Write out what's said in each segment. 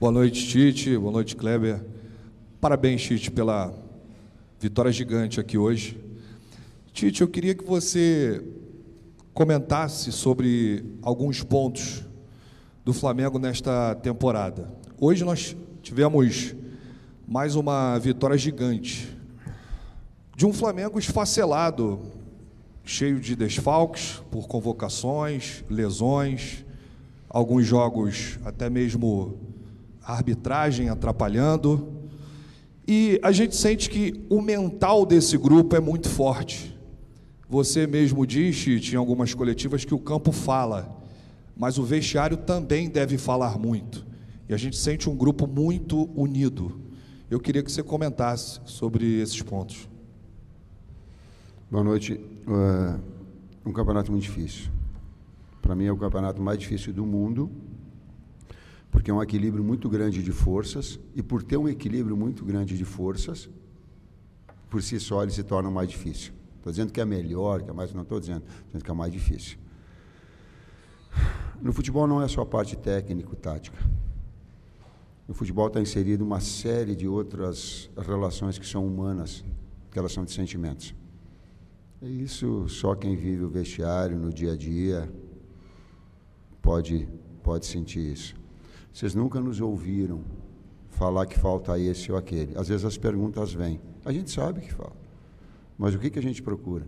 Boa noite, Tite. Boa noite, Kleber. Parabéns, Tite, pela vitória gigante aqui hoje. Tite, eu queria que você comentasse sobre alguns pontos do Flamengo nesta temporada. Hoje nós tivemos mais uma vitória gigante de um Flamengo esfacelado, cheio de desfalques por convocações, lesões, alguns jogos até mesmo a arbitragem atrapalhando. E a gente sente que o mental desse grupo é muito forte. Você mesmo disse, em algumas coletivas, que o campo fala, mas o vestiário também deve falar muito. E a gente sente um grupo muito unido. Eu queria que você comentasse sobre esses pontos. Boa noite. Um campeonato muito difícil. Para mim é o campeonato mais difícil do mundo, porque é um equilíbrio muito grande de forças, e por ter um equilíbrio muito grande de forças, por si só ele se torna mais difícil. Estou dizendo que é melhor, que é mais, não estou dizendo que é mais difícil. No futebol não é só a parte técnico-tática. No futebol está inserido uma série de outras relações que são humanas, que elas são de sentimentos. E isso só quem vive o vestiário no dia a dia pode sentir isso. Vocês nunca nos ouviram falar que falta esse ou aquele. Às vezes as perguntas vêm. A gente sabe que falta. Mas o que a gente procura?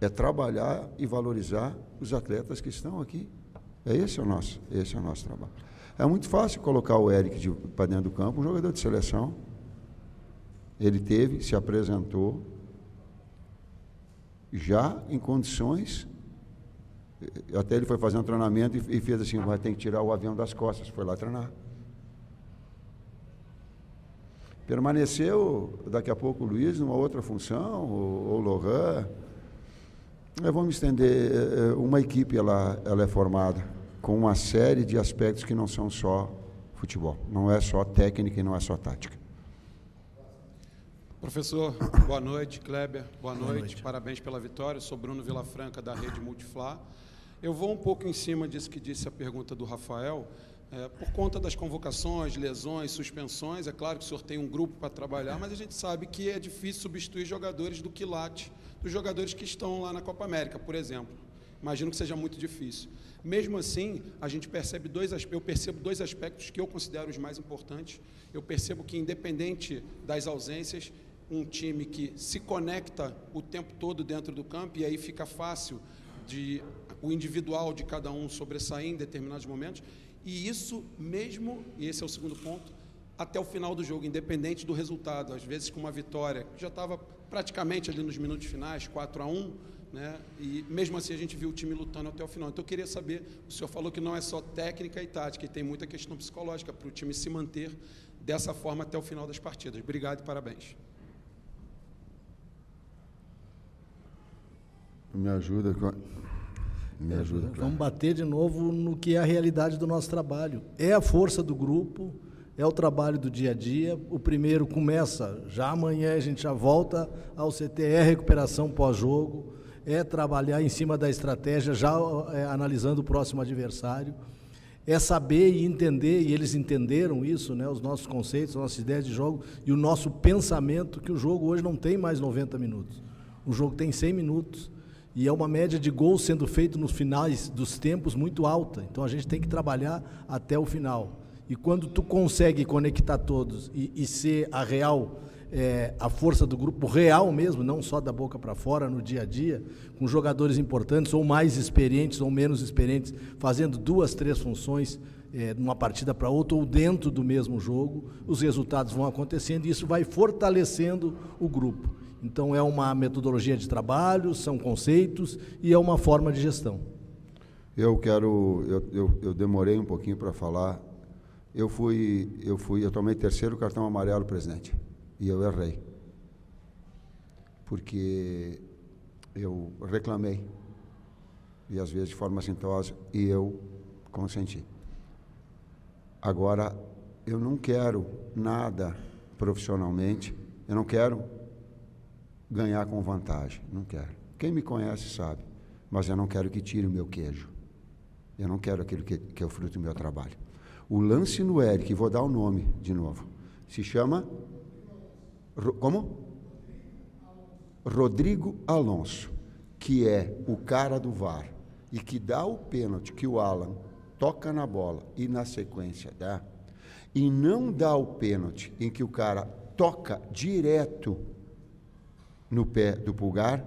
É trabalhar e valorizar os atletas que estão aqui. Esse é o nosso trabalho. É muito fácil colocar o Eric para dentro do campo, um jogador de seleção. Ele se apresentou já em condições, até ele foi fazer um treinamento e fez assim, vai ter que tirar o avião das costas, foi lá treinar. Permaneceu, daqui a pouco, o Luiz, numa outra função, ou o Lohan. Vamos estender, uma equipe ela é formada com uma série de aspectos que não são só futebol, não é só técnica e não é só tática. Professor, boa noite. Kleber, boa noite. Parabéns pela vitória. Eu sou Bruno Vilafranca, da Rede Multiflá. Eu vou um pouco em cima disso que disse a pergunta do Rafael. Por conta das convocações, lesões, suspensões, é claro que o senhor tem um grupo para trabalhar, mas a gente sabe que é difícil substituir jogadores do quilate, dos jogadores que estão lá na Copa América, por exemplo. Imagino que seja muito difícil. Mesmo assim, a gente percebe eu percebo dois aspectos que eu considero os mais importantes. Eu percebo que, independente das ausências, um time que se conecta o tempo todo dentro do campo, e aí fica fácil o individual de cada um sobressair em determinados momentos, e isso mesmo, e esse é o segundo ponto, até o final do jogo, independente do resultado, às vezes com uma vitória, que já estava praticamente ali nos minutos finais, 4-1, né? E mesmo assim a gente viu o time lutando até o final. Então eu queria saber, o senhor falou que não é só técnica e tática, e tem muita questão psicológica para o time se manter dessa forma até o final das partidas. Obrigado e parabéns. Me ajuda. Vamos bater de novo no que é a realidade do nosso trabalho. É a força do grupo, é o trabalho do dia a dia. O primeiro começa já amanhã, a gente já volta ao CT, recuperação pós-jogo, é trabalhar em cima da estratégia, já analisando o próximo adversário. É saber e entender, e eles entenderam isso, né, os nossos conceitos, as nossas ideias de jogo e o nosso pensamento, que o jogo hoje não tem mais 90 minutos. O jogo tem 100 minutos. E é uma média de gols sendo feito nos finais dos tempos muito alta. Então a gente tem que trabalhar até o final. E quando tu consegue conectar todos e ser a real, a força do grupo real mesmo, não só da boca para fora no dia a dia, com jogadores importantes ou mais experientes ou menos experientes, fazendo 2, 3 funções de uma partida para outra ou dentro do mesmo jogo, os resultados vão acontecendo e isso vai fortalecendo o grupo. Então, é uma metodologia de trabalho, são conceitos e é uma forma de gestão. Eu demorei um pouquinho para falar. Eu tomei 3º cartão amarelo, presidente, e eu errei. Porque eu reclamei, e às vezes de forma assintosa, e eu consenti. Agora, eu não quero nada profissionalmente, eu não quero ganhar com vantagem, não quero. Quem me conhece sabe, mas eu não quero que tire o meu queijo. Eu não quero aquilo que é o fruto do meu trabalho. O lance no Eric, vou dar o nome de novo, se chama... Como? Rodrigo Alonso, que é o cara do VAR, e que dá o pênalti que o Alan toca na bola e na sequência dá, e não dá o pênalti em que o cara toca direto no pé do Pulgar,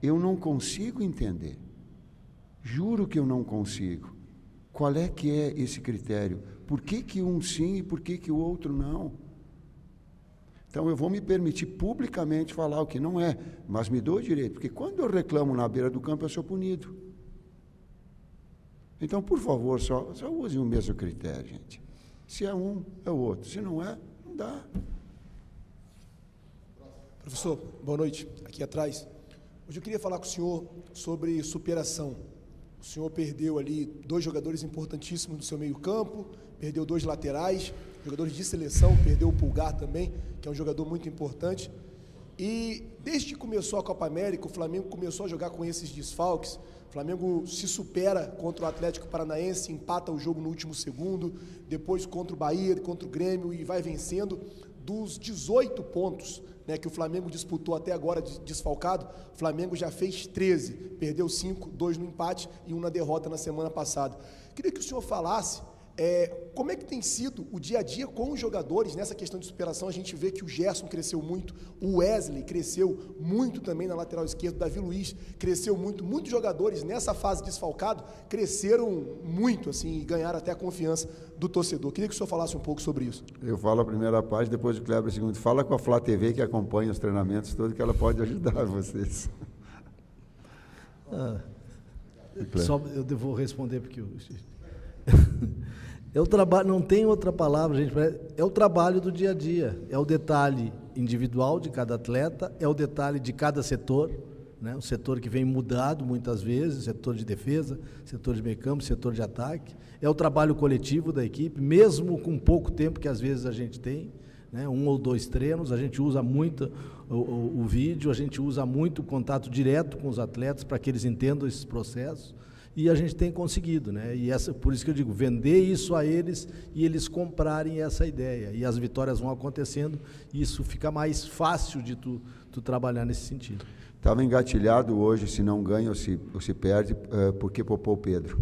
eu não consigo entender. Juro que eu não consigo. Qual é que é esse critério? Por que que um sim e por que que o outro não? Então eu vou me permitir publicamente falar o que não é, mas me dou o direito, porque quando eu reclamo na beira do campo eu sou punido. Então, por favor, só usem o mesmo critério, gente. Se é um, é o outro. Se não é, não dá. Professor, boa noite. Aqui atrás. Hoje eu queria falar com o senhor sobre superação. O senhor perdeu ali 2 jogadores importantíssimos do seu meio-campo, perdeu 2 laterais, jogadores de seleção, perdeu o Pulgar também, que é um jogador muito importante. E desde que começou a Copa América, o Flamengo começou a jogar com esses desfalques. O Flamengo se supera contra o Atlético Paranaense, empata o jogo no último segundo, depois contra o Bahia, contra o Grêmio e vai vencendo. Dos 18 pontos, né, que o Flamengo disputou até agora desfalcado, o Flamengo já fez 13, perdeu 5, 2 no empate e 1 na derrota na semana passada. Queria que o senhor falasse como é que tem sido o dia a dia com os jogadores nessa questão de superação. A gente vê que o Gerson cresceu muito, o Wesley cresceu muito também na lateral esquerda, o Davi Luiz cresceu muito, muitos jogadores nessa fase desfalcado cresceram muito, assim, e ganharam até a confiança do torcedor. Queria que o senhor falasse um pouco sobre isso. Eu falo a primeira parte, depois o Kleber a segunda. Fala com a Flá TV que acompanha os treinamentos todos, que ela pode ajudar vocês. Só eu vou responder porque não tem outra palavra, gente. É o trabalho do dia a dia, é o detalhe individual de cada atleta, é o detalhe de cada setor, né? O setor que vem mudado muitas vezes, setor de defesa, setor de meio campo, setor de ataque, é o trabalho coletivo da equipe, mesmo com pouco tempo que às vezes a gente tem, né? 1 ou 2 treinos, a gente usa muito o vídeo, a gente usa muito o contato direto com os atletas para que eles entendam esses processos. E a gente tem conseguido, né? E por isso que eu digo, vender isso a eles e eles comprarem essa ideia. E as vitórias vão acontecendo e isso fica mais fácil de tu trabalhar nesse sentido. Estava engatilhado hoje, se não ganha ou se perde, porque poupou o Pedro.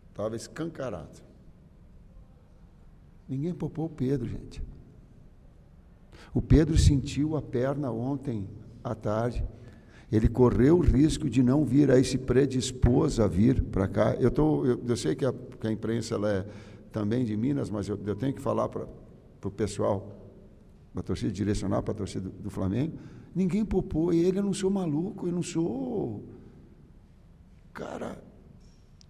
Estava escancarado. Ninguém poupou o Pedro, gente. O Pedro sentiu a perna ontem à tarde. Ele correu o risco de não vir, aí se predispôs a vir para cá. Eu sei que a imprensa ela é também de Minas, mas eu tenho que falar para o pessoal, para a torcida, direcionar para a torcida do Flamengo. Ninguém poupou ele, eu não sou maluco, eu não sou... Cara,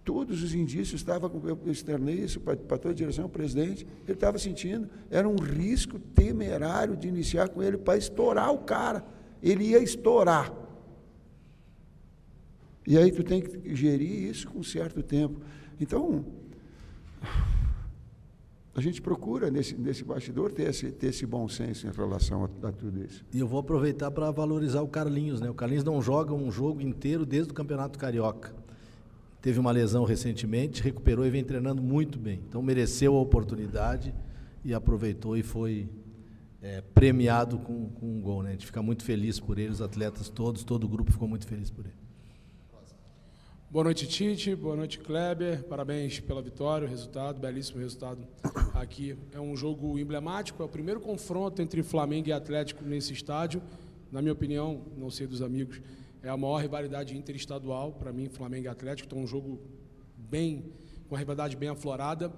todos os indícios estavam, eu externei isso para toda a direção, o presidente, ele estava sentindo, era um risco temerário de iniciar com ele para estourar o cara. Ele ia estourar. E aí tu tem que gerir isso com um certo tempo. Então, a gente procura, nesse bastidor, ter esse bom senso em relação a tudo isso. E eu vou aproveitar para valorizar o Carlinhos, né? O Carlinhos não joga um jogo inteiro desde o Campeonato Carioca. Teve uma lesão recentemente, recuperou e vem treinando muito bem. Então, mereceu a oportunidade e aproveitou e foi premiado com um gol, né? A gente fica muito feliz por ele, os atletas todos, todo o grupo ficou muito feliz por ele. Boa noite, Tite. Boa noite, Kleber. Parabéns pela vitória, o resultado, belíssimo resultado aqui. É um jogo emblemático, é o primeiro confronto entre Flamengo e Atlético nesse estádio. Na minha opinião, não sei dos amigos, é a maior rivalidade interestadual, para mim, Flamengo e Atlético. Então, um jogo com uma rivalidade bem aflorada.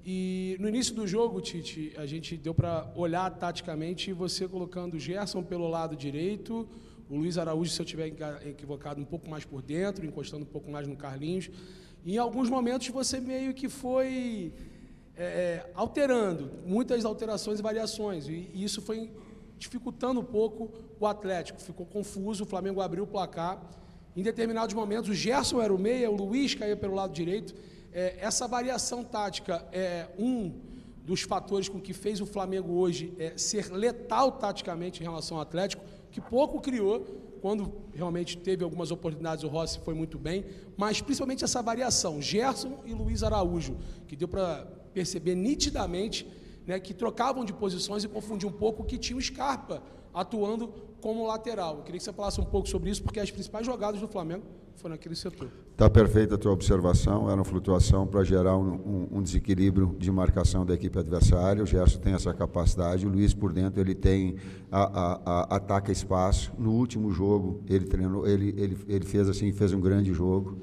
E no início do jogo, Tite, a gente deu para olhar taticamente você colocando o Gerson pelo lado direito, o Luiz Araújo, se eu estiver equivocado, um pouco mais por dentro, encostando um pouco mais no Carlinhos. E em alguns momentos você meio que foi alterando, muitas alterações e variações. E isso foi dificultando um pouco o Atlético. Ficou confuso, o Flamengo abriu o placar. Em determinados momentos, o Gerson era o meia, o Luiz caía pelo lado direito. Essa variação tática é um dos fatores com que fez o Flamengo hoje ser letal taticamente em relação ao Atlético, que pouco criou, quando realmente teve algumas oportunidades, o Rossi foi muito bem, mas principalmente essa variação, Gerson e Luiz Araújo, que deu para perceber nitidamente, né, que trocavam de posições e confundiam um pouco que tinha o Scarpa atuando como lateral. Eu queria que você falasse um pouco sobre isso, porque as principais jogadas do Flamengo foram naquele setor. Está perfeita a tua observação, era uma flutuação para gerar um desequilíbrio de marcação da equipe adversária. O Gerson tem essa capacidade, o Luiz por dentro ele tem ataca espaço. No último jogo ele treinou, ele fez um grande jogo.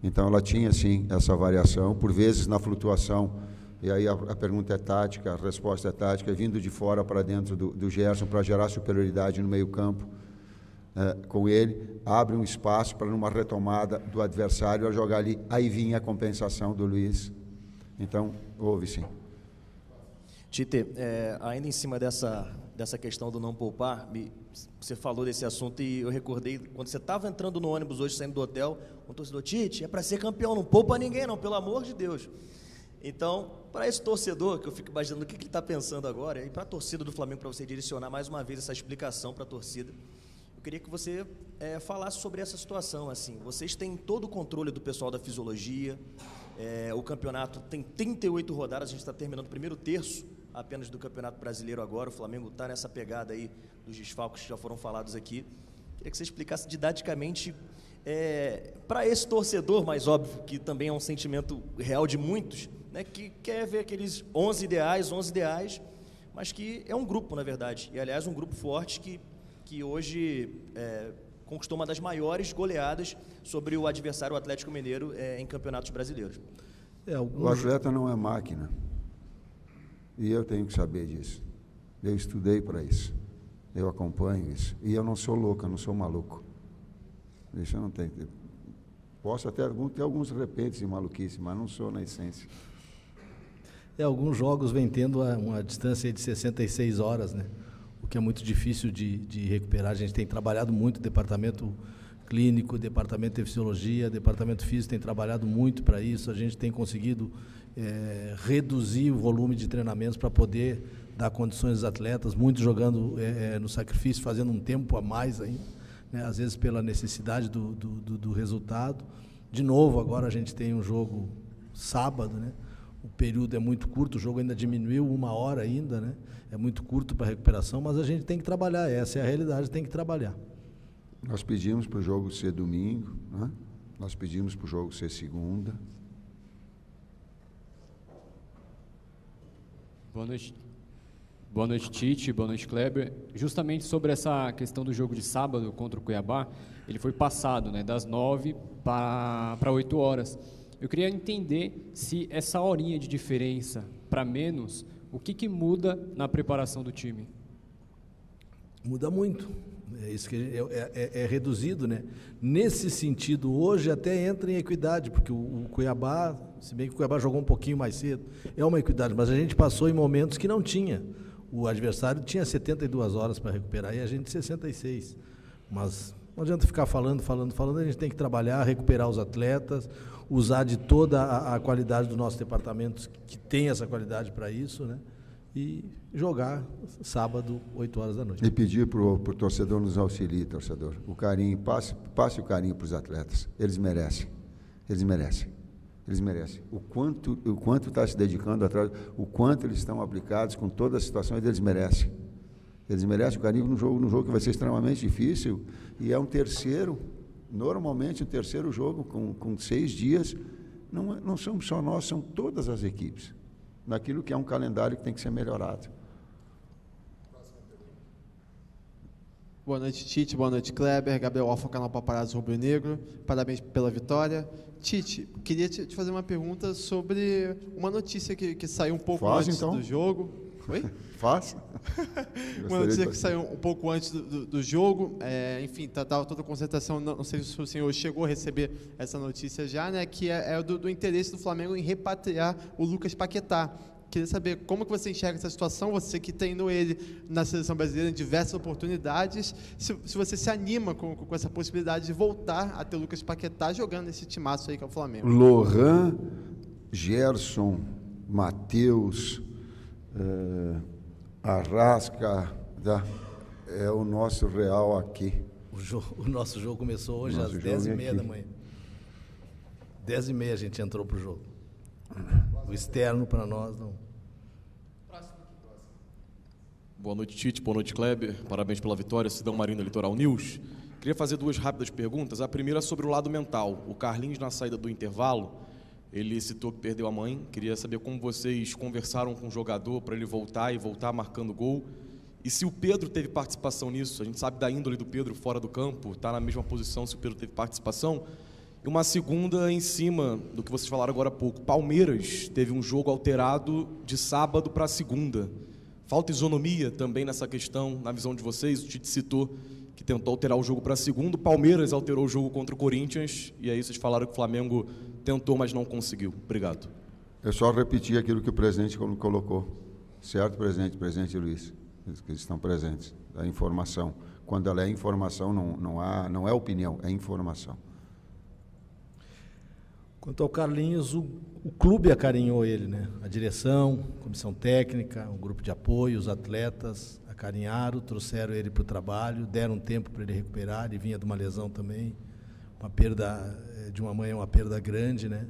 Então ela tinha sim essa variação, por vezes na flutuação. E aí a pergunta é tática, a resposta é tática, vindo de fora para dentro do Gerson para gerar superioridade no meio-campo. Com ele, abre um espaço para numa retomada do adversário a jogar ali, aí vinha a compensação do Luiz. Então, houve sim. Tite, ainda em cima dessa questão do não poupar, você falou desse assunto e eu recordei, quando você estava entrando no ônibus hoje, saindo do hotel, um torcedor, Tite, é para ser campeão, não poupa ninguém não, pelo amor de Deus. Então, para esse torcedor, que eu fico imaginando o que ele está pensando agora, e para a torcida do Flamengo, para você direcionar mais uma vez essa explicação para a torcida, eu queria que você falasse sobre essa situação. Assim, vocês têm todo o controle do pessoal da fisiologia, o campeonato tem 38 rodadas, a gente está terminando o primeiro terço apenas do Campeonato Brasileiro agora, o Flamengo está nessa pegada aí dos desfalques que já foram falados aqui. Queria que você explicasse didaticamente para esse torcedor, mais óbvio, que também é um sentimento real de muitos, né, que quer ver aqueles 11 ideais, mas que é um grupo, na verdade, e aliás um grupo forte que hoje conquistou uma das maiores goleadas sobre o adversário, o Atlético Mineiro, em campeonatos brasileiros. O atleta não é máquina, e eu tenho que saber disso. Eu estudei para isso, eu acompanho isso, e eu não sou louco, eu não sou maluco. Isso eu não tenho. Posso até ter alguns repentes de maluquice, mas não sou na essência. Alguns jogos vêm tendo uma distância de 66 horas, né? O que é muito difícil de recuperar. A gente tem trabalhado muito, departamento clínico, departamento de fisiologia, departamento físico tem trabalhado muito para isso. A gente tem conseguido reduzir o volume de treinamentos para poder dar condições aos atletas, muitos jogando no sacrifício, fazendo um tempo a mais ainda, né? Às vezes pela necessidade do resultado. De novo, agora a gente tem um jogo sábado, né? O período é muito curto, o jogo ainda diminuiu 1 hora ainda, né? É muito curto para a recuperação, mas a gente tem que trabalhar, essa é a realidade, tem que trabalhar. Nós pedimos para o jogo ser domingo, né? Nós pedimos para o jogo ser segunda. Boa noite, Tite, boa noite, Kleber. Justamente sobre essa questão do jogo de sábado contra o Cuiabá, ele foi passado, né, das 9 para 8 horas. Eu queria entender se essa horinha de diferença para menos, o que muda na preparação do time? Muda muito. É isso que é reduzido, né? Nesse sentido, hoje até entra em equidade, porque o Cuiabá, se bem que o Cuiabá jogou um pouquinho mais cedo, é uma equidade, mas a gente passou em momentos que não tinha. O adversário tinha 72 horas para recuperar e a gente 66. Mas não adianta ficar falando, a gente tem que trabalhar, recuperar os atletas, usar de toda a qualidade do nosso departamento, que tem essa qualidade para isso, né? E jogar sábado, 8 horas da noite. E pedir para o torcedor nos auxilie, torcedor. O carinho, passe o carinho para os atletas. Eles merecem. O quanto está se dedicando atrás, o quanto eles estão aplicados com todas as situações, eles merecem. Eles merecem o carinho num jogo que vai ser extremamente difícil. E é normalmente o terceiro jogo, com 6 dias, não somos só nós, são todas as equipes. Naquilo que é um calendário que tem que ser melhorado. Boa noite, Tite. Boa noite, Kleber. Gabriel Alfa, canal Paparazzo Rubro Negro. Parabéns pela vitória. Tite, queria te fazer uma pergunta sobre uma notícia que saiu um pouco antes do jogo. Oi? Fácil. Uma notícia que saiu um pouco antes do jogo. Enfim, estava toda a concentração. Não sei se o senhor chegou a receber essa notícia já, né? Que é do interesse do Flamengo em repatriar o Lucas Paquetá. Queria saber como que você enxerga essa situação, você que treinou ele na seleção brasileira em diversas oportunidades, se você se anima com essa possibilidade de voltar a ter o Lucas Paquetá jogando esse timaço aí que é o Flamengo. Lohan, Gerson, Matheus, Arrasca, é o nosso real aqui. O nosso jogo começou hoje às 10h30 da manhã. 10h30 a gente entrou para o jogo. O externo para nós não. Boa noite, Tite. Boa noite, Kleber. Parabéns pela vitória. Sidão Marinho da Litoral News. Queria fazer 2 rápidas perguntas. A primeira é sobre o lado mental. O Carlinhos, na saída do intervalo, ele citou que perdeu a mãe. Queria saber como vocês conversaram com o jogador para ele voltar marcando gol. E se o Pedro teve participação nisso. A gente sabe da índole do Pedro fora do campo, está na mesma posição, se o Pedro teve participação. E uma segunda em cima do que vocês falaram agora há pouco. Palmeiras teve um jogo alterado de sábado para segunda. Falta isonomia também nessa questão, na visão de vocês? O Tite citou que tentou alterar o jogo para segundo. O Palmeiras alterou o jogo contra o Corinthians. E aí vocês falaram que o Flamengo tentou, mas não conseguiu. Obrigado. Eu só repeti aquilo que o presidente colocou. Certo, presidente? Presidente Luiz, que estão presentes. A informação. Quando ela é informação, não é opinião, é informação. Quanto ao Carlinhos, o clube acarinhou ele, né? A direção, a comissão técnica, o grupo de apoio, os atletas acarinharam, trouxeram ele para o trabalho, deram um tempo para ele recuperar, ele vinha de uma lesão também, uma perda de uma mãe é uma perda grande, né?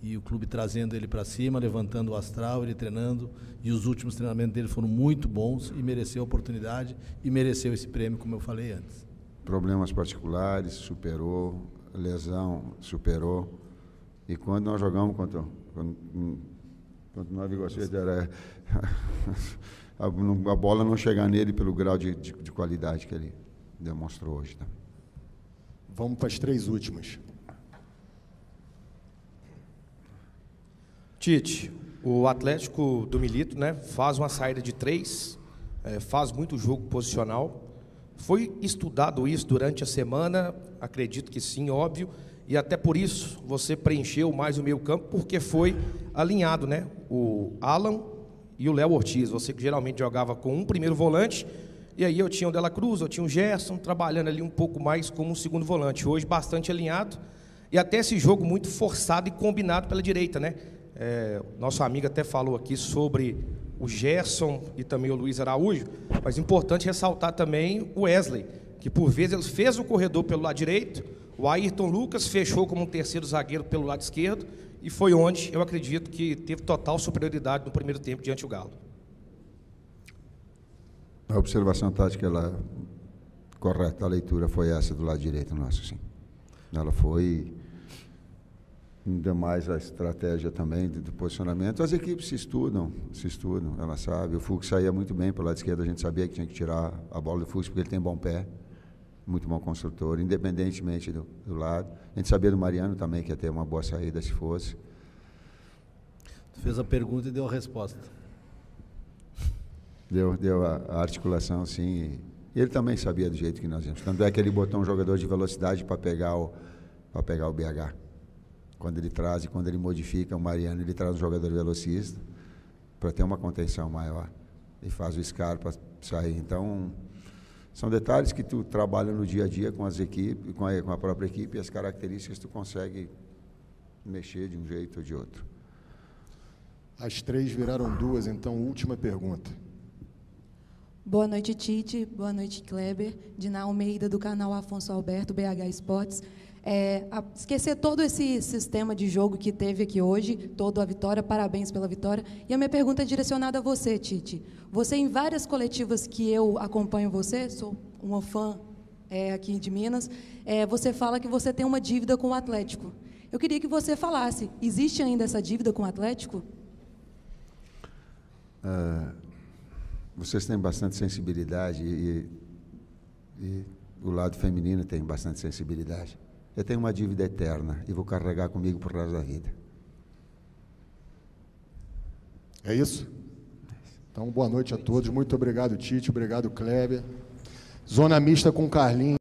E o clube trazendo ele para cima, levantando o astral, ele treinando, e os últimos treinamentos dele foram muito bons e mereceu a oportunidade e mereceu esse prêmio, como eu falei antes. Problemas particulares, superou, lesão, superou. E quando nós jogamos contra nós, a bola não chegar nele pelo grau de qualidade que ele demonstrou hoje. Tá? Vamos para as 3 últimas. Tite, o Atlético do Milito, né, faz uma saída de 3, faz muito jogo posicional. Foi estudado isso durante a semana? Acredito que sim, óbvio. E até por isso você preencheu mais o meio-campo, porque foi alinhado, né? O Alan e o Léo Ortiz. Você que geralmente jogava com um primeiro volante, e aí eu tinha o Dela Cruz, eu tinha o Gerson, trabalhando ali um pouco mais como um segundo volante. Hoje bastante alinhado, e até esse jogo muito forçado e combinado pela direita, né? Nosso amigo até falou aqui sobre o Gerson e também o Luiz Araújo, mas importante ressaltar também o Wesley, que por vezes ele fez o corredor pelo lado direito, o Ayrton Lucas fechou como um terceiro zagueiro pelo lado esquerdo, e foi onde eu acredito que teve total superioridade no primeiro tempo diante do Galo. A observação tática, ela correta, a leitura foi essa do lado direito nosso, sim. Ela foi, ainda mais a estratégia também do posicionamento. As equipes se estudam, ela sabe. O Fux saía muito bem pelo lado esquerdo, a gente sabia que tinha que tirar a bola do Fux, porque ele tem bom pé. Muito bom construtor, independentemente do lado. A gente sabia do Mariano também, que ia ter uma boa saída se fosse. Tu fez a pergunta e deu a resposta. Deu a articulação, sim. E ele também sabia do jeito que nós íamos. Tanto é que ele botou um jogador de velocidade para pegar o BH. Quando ele traz e quando ele modifica o Mariano, ele traz um jogador velocista para ter uma contenção maior. E faz o Scarpa sair. Então, são detalhes que tu trabalha no dia a dia com as equipes, com a própria equipe, e as características tu consegue mexer de um jeito ou de outro. As 3 viraram 2, então última pergunta. Boa noite, Tite. Boa noite, Kleber. Dina Almeida, do canal Afonso Alberto, BH Esportes. Esquecer todo esse sistema de jogo que teve aqui hoje, toda a vitória, parabéns pela vitória. E a minha pergunta é direcionada a você, Tite. Você, em várias coletivas que eu acompanho você, sou uma fã aqui de Minas, você fala que você tem uma dívida com o Atlético. Eu queria que você falasse, existe ainda essa dívida com o Atlético? Vocês têm bastante sensibilidade e o lado feminino tem bastante sensibilidade. Eu tenho uma dívida eterna e vou carregar comigo por resto da vida. É isso? Então, boa noite a todos. Muito obrigado, Tite. Obrigado, Kleber. Zona mista com Carlinhos.